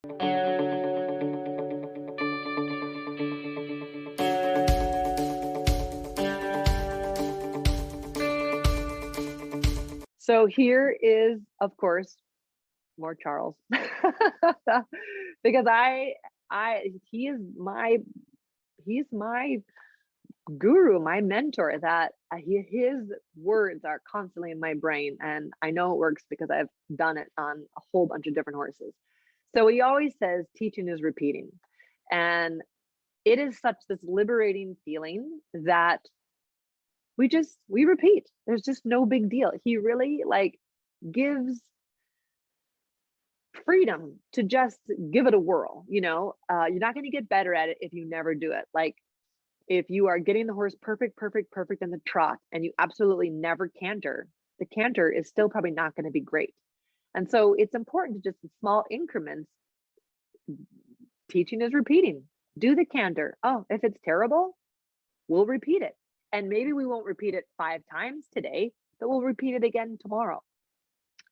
So here is, of course, more Charles. Because I he's my guru, my mentor that his words are constantly in my brain, and I know it works because I've done it on a whole bunch of different horses. So he always says teaching is repeating. And it is such this liberating feeling that we repeat. There's just no big deal. He really like gives freedom to just give it a whirl, you know? You're not gonna get better at it if you never do it. Like if you are getting the horse perfect, perfect, perfect in the trot and you absolutely never canter, the canter is still probably not going to be great. And so it's important to just in small increments, teaching is repeating. Do the canter. Oh, if it's terrible, we'll repeat it. And maybe we won't repeat it 5 times today, but we'll repeat it again tomorrow.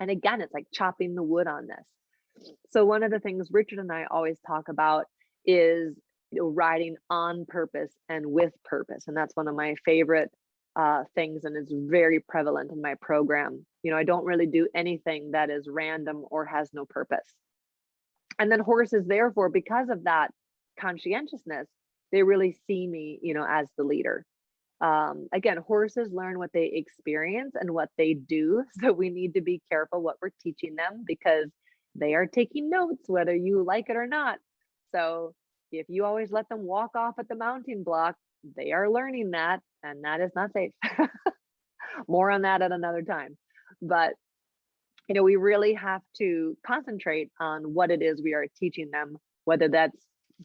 And again, it's like chopping the wood on this. So one of the things Richard and I always talk about is, you know, riding on purpose and with purpose. And that's one of my favorite things, and it's very prevalent in my program. You know, I don't really do anything that is random or has no purpose. And then horses, therefore, because of that conscientiousness, they really see me, you know, as the leader. Again, horses learn what they experience and what they do. So we need to be careful what we're teaching them because they are taking notes, whether you like it or not. So if you always let them walk off at the mounting block, they are learning that, and that is not safe. More on that at another time. But you know, we really have to concentrate on what it is we are teaching them, whether that's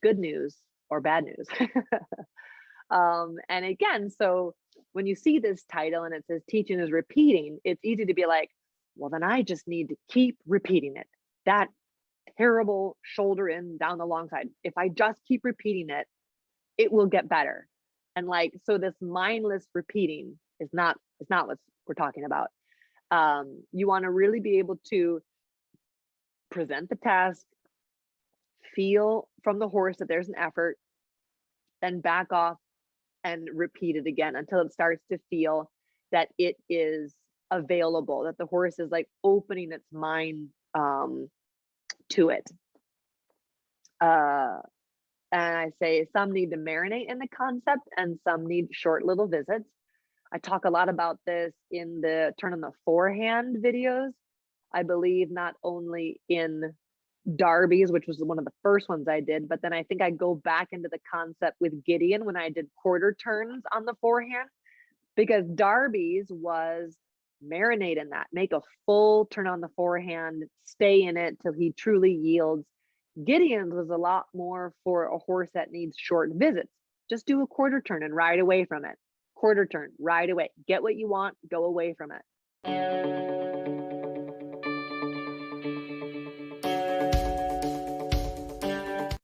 good news or bad news. And again, so when you see this title and it says teaching is repeating, it's easy to be like, well, then I just need to keep repeating it. That terrible shoulder in down the long side. If I just keep repeating it, it will get better. And like, so this mindless repeating is not what we're talking about. You want to really be able to present the task, feel from the horse that there's an effort, then back off and repeat it again until it starts to feel that it is available, that the horse is like opening its mind to it. Uh, and I say some need to marinate in the concept and some need short little visits. I talk a lot about this in the turn on the forehand videos. I believe not only in derbies, which was one of the first ones I did, but then I think I go back into the concept with Gideon when I did quarter turns on the forehand, because derbies was marinate in that, make a full turn on the forehand, stay in it till he truly yields. Gideon's was a lot more for a horse that needs short visits. Just do a quarter turn and ride away from it. Quarter turn, ride away. Get what you want, go away from it.